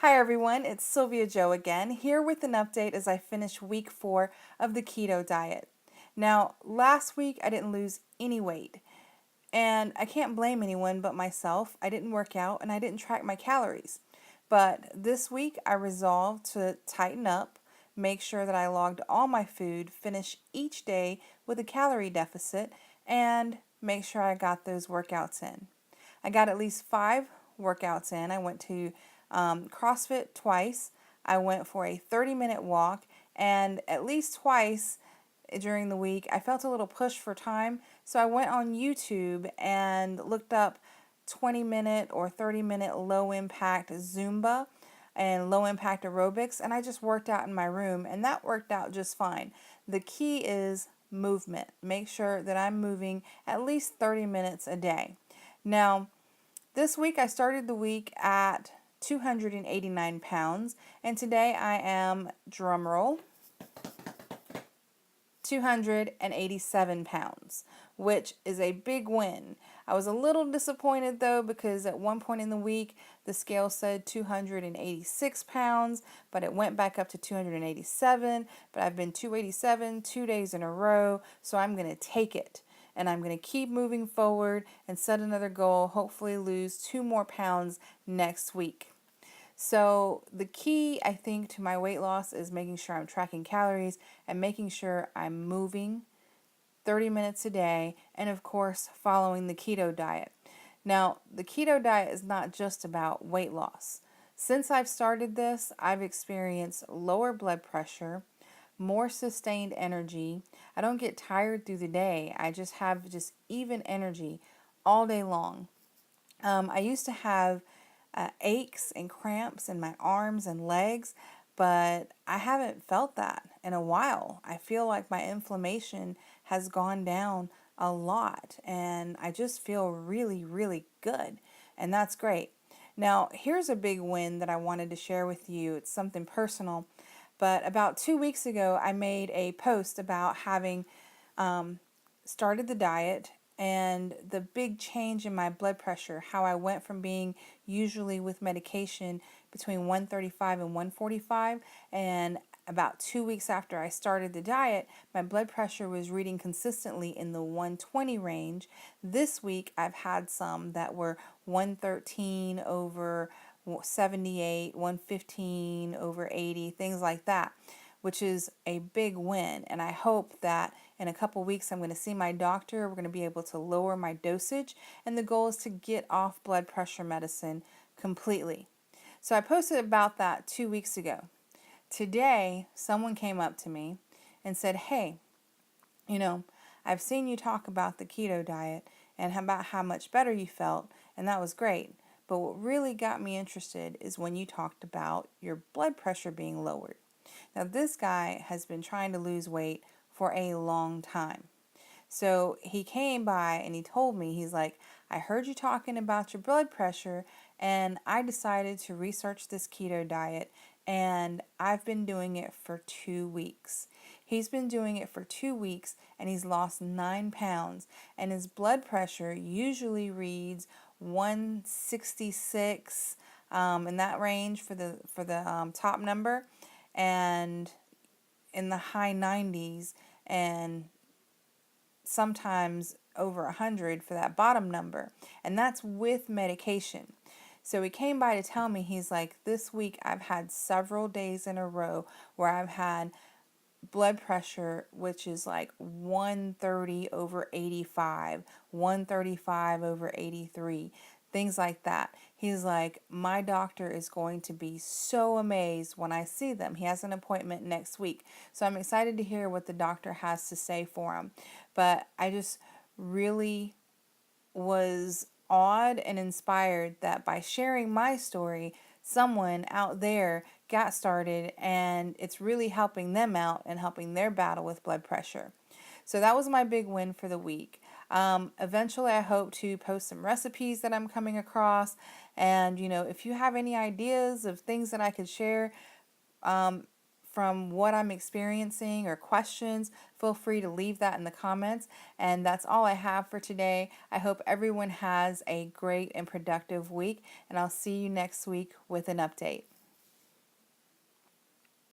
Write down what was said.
Hi everyone, it's Sylvia Joe again, here with an update as I finish week 4 of the keto diet. Now, last week I didn't lose any weight, and I can't blame anyone but myself. I didn't work out and I didn't track my calories. But this week I resolved to tighten up, make sure that I logged all my food, finish each day with a calorie deficit, and make sure I got those workouts in. I got at least 5 workouts in. I went to CrossFit twice. I went for a 30-minute walk, and at least twice during the week I felt a little push for time, so I went on YouTube and looked up 20-minute or 30-minute low impact Zumba and low impact aerobics, and I just worked out in my room, and that worked out just fine. The key is movement. Make sure that I'm moving at least 30 minutes a day. Now, this week I started the week at 289 pounds, and today I am, drumroll, 287 pounds, which is a big win. I was a little disappointed though, because at one point in the week the scale said 286 pounds, but it went back up to 287. But I've been 287 2 days in a row, so I'm going to take it. And I'm going to keep moving forward and set another goal, hopefully lose 2 more pounds next week. So the key, I think, to my weight loss is making sure I'm tracking calories and making sure I'm moving 30 minutes a day, and of course following the keto diet. Now, the keto diet is not just about weight loss. Since I've started this, I've experienced lower blood pressure, more sustained energy. I don't get tired through the day. I just have even energy all day long. I used to have aches and cramps in my arms and legs, but I haven't felt that in a while. I feel like my inflammation has gone down a lot, and I just feel really, really good, and that's great. Now, here's a big win that I wanted to share with you. It's something personal, but about 2 weeks ago, I made a post about having started the diet and the big change in my blood pressure, how I went from being usually with medication between 135 and 145, and about 2 weeks after I started the diet, my blood pressure was reading consistently in the 120 range. This week I've had some that were 113 over 78, 115 over 80, things like that, which is a big win. And I hope that in a couple weeks I'm going to see my doctor. We're going to be able to lower my dosage, and the goal is to get off blood pressure medicine completely. So I posted about that 2 weeks ago. Today, someone came up to me and said, "Hey, you know, I've seen you talk about the keto diet and about how much better you felt, and that was great. But what really got me interested is when you talked about your blood pressure being lowered." Now, this guy has been trying to lose weight for a long time. So he came by and he told me, he's like, "I heard you talking about your blood pressure, and I decided to research this keto diet, and I've been doing it for 2 weeks." He's been doing it for 2 weeks, and he's lost 9 pounds, and his blood pressure usually reads 166 in that range for the top number, and in the high 90s, and sometimes over 100 for that bottom number, and that's with medication. So he came by to tell me, he's like, "This week I've had several days in a row where I've had blood pressure which is like 130 over 85, 135 over 83, things like that." He's like, "My doctor is going to be so amazed when I see them." He has an appointment next week, so I'm excited to hear what the doctor has to say for him. But I just really was awed and inspired that by sharing my story, someone out there got started, and it's really helping them out and helping their battle with blood pressure. So that was my big win for the week. Eventually, I hope to post some recipes that I'm coming across. And, if you have any ideas of things that I could share, from what I'm experiencing or questions, feel free to leave that in the comments. And that's all I have for today. I hope everyone has a great and productive week, and I'll see you next week with an update.